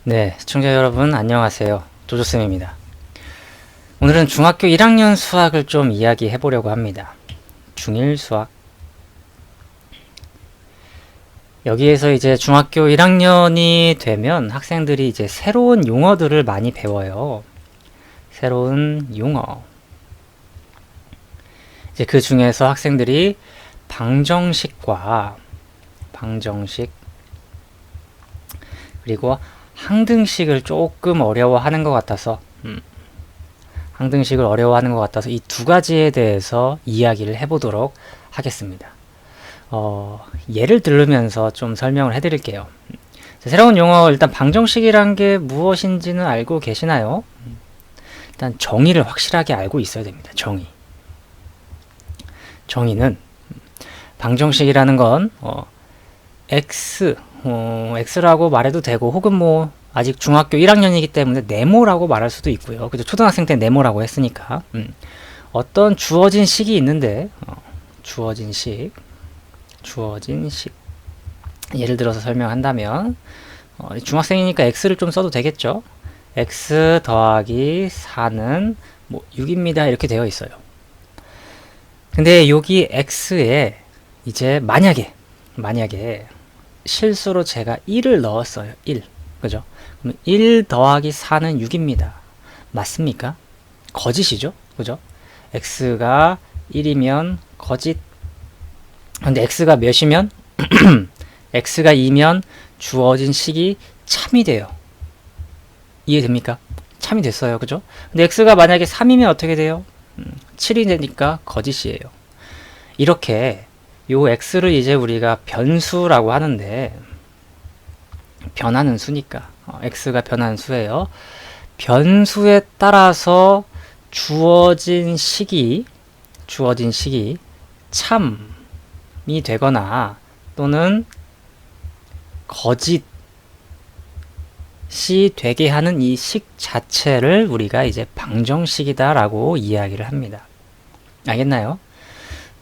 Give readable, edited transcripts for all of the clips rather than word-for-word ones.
네, 시청자 여러분 안녕하세요. 조조쌤입니다. 오늘은 중학교 1학년 수학을 좀 이야기해 보려고 합니다. 중1 수학. 여기에서 이제 중학교 1학년이 되면 학생들이 이제 새로운 용어들을 많이 배워요. 새로운 용어. 이제 그 중에서 학생들이 방정식과 방정식 그리고 항등식을 조금 어려워하는 것 같아서 항등식을 어려워하는 것 같아서 이 두 가지에 대해서 이야기를 해보도록 하겠습니다. 예를 들으면서 좀 설명을 해드릴게요. 새로운 용어, 일단 방정식이란 게 무엇인지는 알고 계시나요? 일단 정의를 확실하게 알고 있어야 됩니다. 정의는 방정식이라는 건 x라고 말해도 되고, 혹은 뭐 아직 중학교 1학년이기 때문에 네모라고 말할 수도 있고요. 그죠? 초등학생 때 네모라고 했으니까 어떤 주어진 식이 있는데 주어진 식 예를 들어서 설명한다면 중학생이니까 x를 좀 써도 되겠죠. x 더하기 4는 뭐 6입니다 이렇게 되어 있어요. 근데 여기 x에 이제 만약에 실수로 제가 1을 넣었어요. 1. 그죠? 그럼 1 더하기 4는 6입니다. 맞습니까? 거짓이죠? 그죠? x가 1이면 거짓. 근데 x가 몇이면 x가 2면 주어진 식이 참이 돼요. 이해됩니까? 참이 됐어요. 그죠? 근데 x가 만약에 3이면 어떻게 돼요? 7이 되니까 거짓이에요. 이렇게 요 x를 이제 우리가 변수라고 하는데, 변하는 수니까 x가 변하는 수예요. 변수에 따라서 주어진 식이 참이 되거나 또는 거짓이 되게 하는 이 식 자체를 우리가 이제 방정식이다라고 이야기를 합니다. 알겠나요?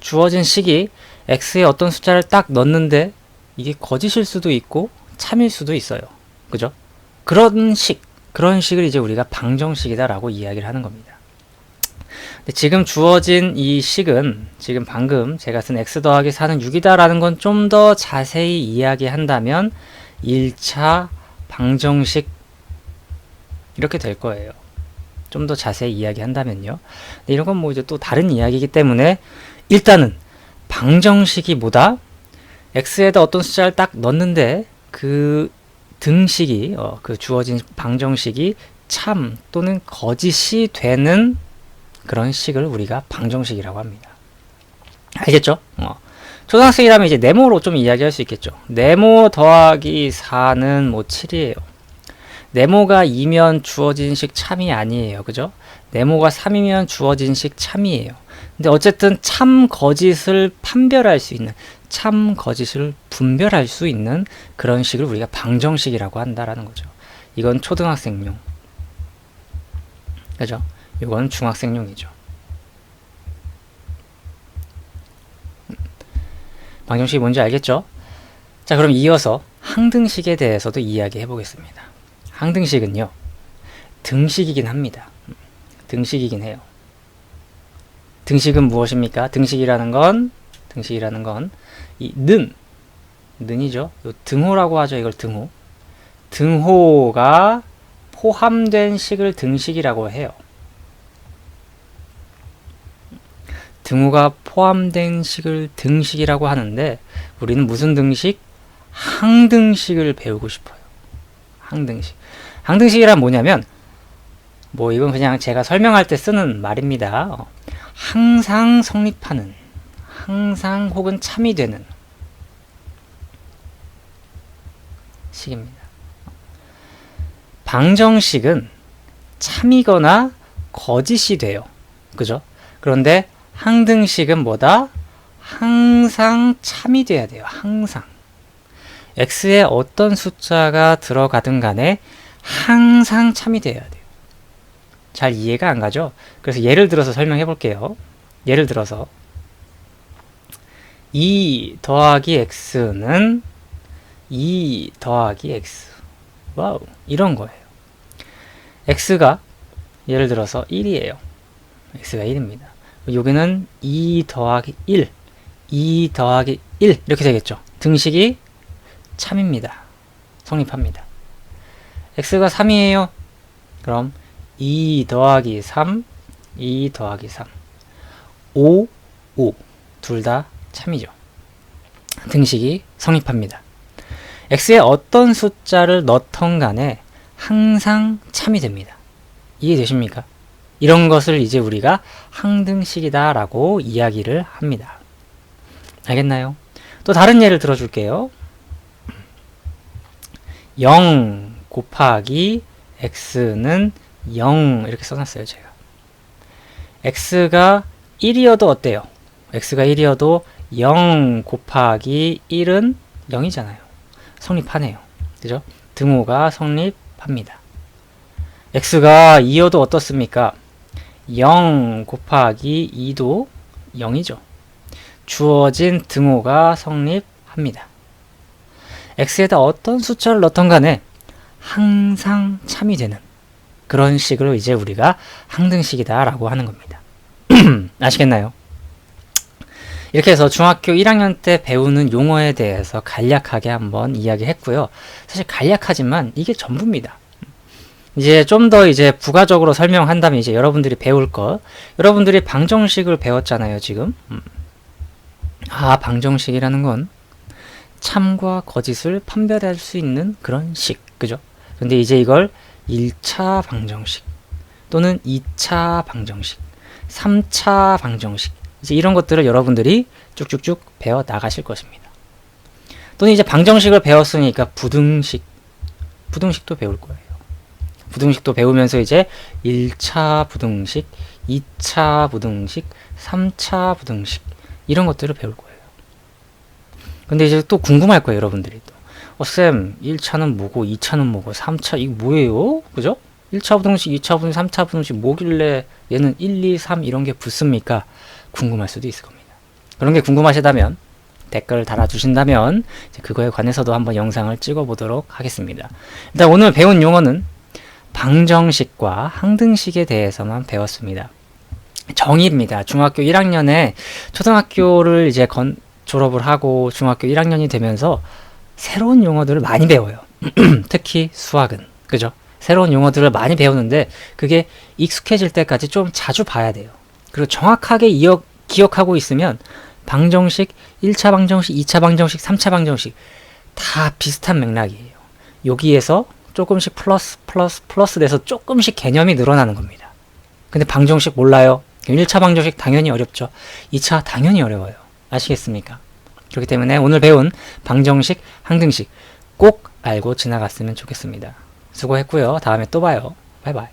주어진 식이 x에 어떤 숫자를 딱 넣는데 이게 거짓일 수도 있고 참일 수도 있어요. 그죠? 그런 식을 이제 우리가 방정식이다라고 이야기를 하는 겁니다. 근데 지금 주어진 이 식은, 지금 방금 제가 쓴 x 더하기 4는 6이다라는 건 좀 더 자세히 이야기한다면 1차 방정식 이렇게 될 거예요. 좀 더 자세히 이야기한다면요. 근데 이런 건 뭐 이제 또 다른 이야기이기 때문에 일단은 방정식이 뭐다? x에다 어떤 숫자를 딱 넣는데 그 등식이 그 주어진 방정식이 참 또는 거짓이 되는 그런 식을 우리가 방정식이라고 합니다. 알겠죠? 초등학생이라면 이제 네모로 좀 이야기할 수 있겠죠. 네모 더하기 4는 뭐 7이에요. 네모가 2면 주어진 식 참이 아니에요. 그죠? 네모가 3이면 주어진 식 참이에요. 근데 어쨌든 참 거짓을 판별할 수 있는, 참 거짓을 분별할 수 있는 그런 식을 우리가 방정식이라고 한다라는 거죠. 이건 초등학생용. 그죠? 이건 중학생용이죠. 방정식이 뭔지 알겠죠? 자, 그럼 이어서 항등식에 대해서도 이야기해 보겠습니다. 항등식은요, 등식이긴 합니다. 등식이긴 해요. 등식은 무엇입니까? 등식이라는 건 이 는이죠. 등호라고 하죠. 이걸 등호. 등호가 포함된 식을 등식이라고 해요. 등호가 포함된 식을 등식이라고 하는데, 우리는 무슨 등식? 항등식을 배우고 싶어요. 항등식이란 뭐냐면, 뭐 이건 그냥 제가 설명할 때 쓰는 말입니다. 항상 성립하는, 항상 혹은 참이 되는 식입니다. 방정식은 참이거나 거짓이 돼요. 그죠? 그런데 항등식은 뭐다? 항상 참이 돼야 돼요. 항상. x에 어떤 숫자가 들어가든 간에 항상 참이 돼야 돼요. 잘 이해가 안 가죠? 그래서 예를 들어서 설명해 볼게요. 예를 들어서 2 더하기 x는 2 더하기 x. 와우, 이런 거예요. x가 예를 들어서 1이에요. x가 1입니다. 여기는 2 더하기 1, 2 더하기 1 이렇게 되겠죠. 등식이 참입니다. 성립합니다. x가 3이에요. 그럼 2 더하기 3, 2 더하기 3, 5, 5 둘 다 참이죠. 등식이 성립합니다. x에 어떤 숫자를 넣던 간에 항상 참이 됩니다. 이해되십니까? 이런 것을 이제 우리가 항등식이다 라고 이야기를 합니다. 알겠나요? 또 다른 예를 들어줄게요. 0 곱하기 x는 0 이렇게 써놨어요. 제가 x가 1이어도 어때요? x가 1이어도 0 곱하기 1은 0이잖아요. 성립하네요. 그죠? 등호가 성립합니다. x가 2여도 어떻습니까? 0 곱하기 2도 0이죠. 주어진 등호가 성립합니다. x에다 어떤 숫자를 넣던 간에 항상 참이 되는 그런 식으로 이제 우리가 항등식이다 라고 하는 겁니다. 아시겠나요? 이렇게 해서 중학교 1학년 때 배우는 용어에 대해서 간략하게 한번 이야기했고요. 사실 간략하지만 이게 전부입니다. 이제 좀 더 이제 부가적으로 설명한다면 이제 여러분들이 배울 거, 여러분들이 방정식을 배웠잖아요, 지금. 방정식이라는 건 참과 거짓을 판별할 수 있는 그런 식, 그죠? 근데 이제 이걸 1차 방정식 또는 2차 방정식, 3차 방정식, 이제 이런 것들을 여러분들이 쭉쭉쭉 배워 나가실 것입니다. 또는 이제 방정식을 배웠으니까 부등식도 배울 거예요. 부등식도 배우면서 이제 1차 부등식, 2차 부등식, 3차 부등식 이런 것들을 배울 거예요. 근데 이제 또 궁금할 거예요, 여러분들이 또. 쌤, 1차는 뭐고, 2차는 뭐고, 3차 이게 뭐예요? 그죠? 1차 부등식, 2차 부등식, 3차 부등식 뭐길래 얘는 1, 2, 3 이런 게 붙습니까? 궁금할 수도 있을 겁니다. 그런 게 궁금하시다면 댓글 달아주신다면 이제 그거에 관해서도 한번 영상을 찍어보도록 하겠습니다. 일단 오늘 배운 용어는 방정식과 항등식에 대해서만 배웠습니다. 정의입니다. 중학교 1학년에 초등학교를 이제 졸업을 하고 중학교 1학년이 되면서 새로운 용어들을 많이 배워요. 특히 수학은. 그죠? 새로운 용어들을 많이 배우는데 그게 익숙해질 때까지 좀 자주 봐야 돼요. 그리고 정확하게 기억하고 있으면 방정식, 1차 방정식, 2차 방정식, 3차 방정식 다 비슷한 맥락이에요. 여기에서 조금씩 플러스 돼서 조금씩 개념이 늘어나는 겁니다. 근데 방정식 몰라요? 1차 방정식 당연히 어렵죠. 2차 당연히 어려워요. 아시겠습니까? 그렇기 때문에 오늘 배운 방정식, 항등식 꼭 알고 지나갔으면 좋겠습니다. 수고했고요. 다음에 또 봐요. 바이바이.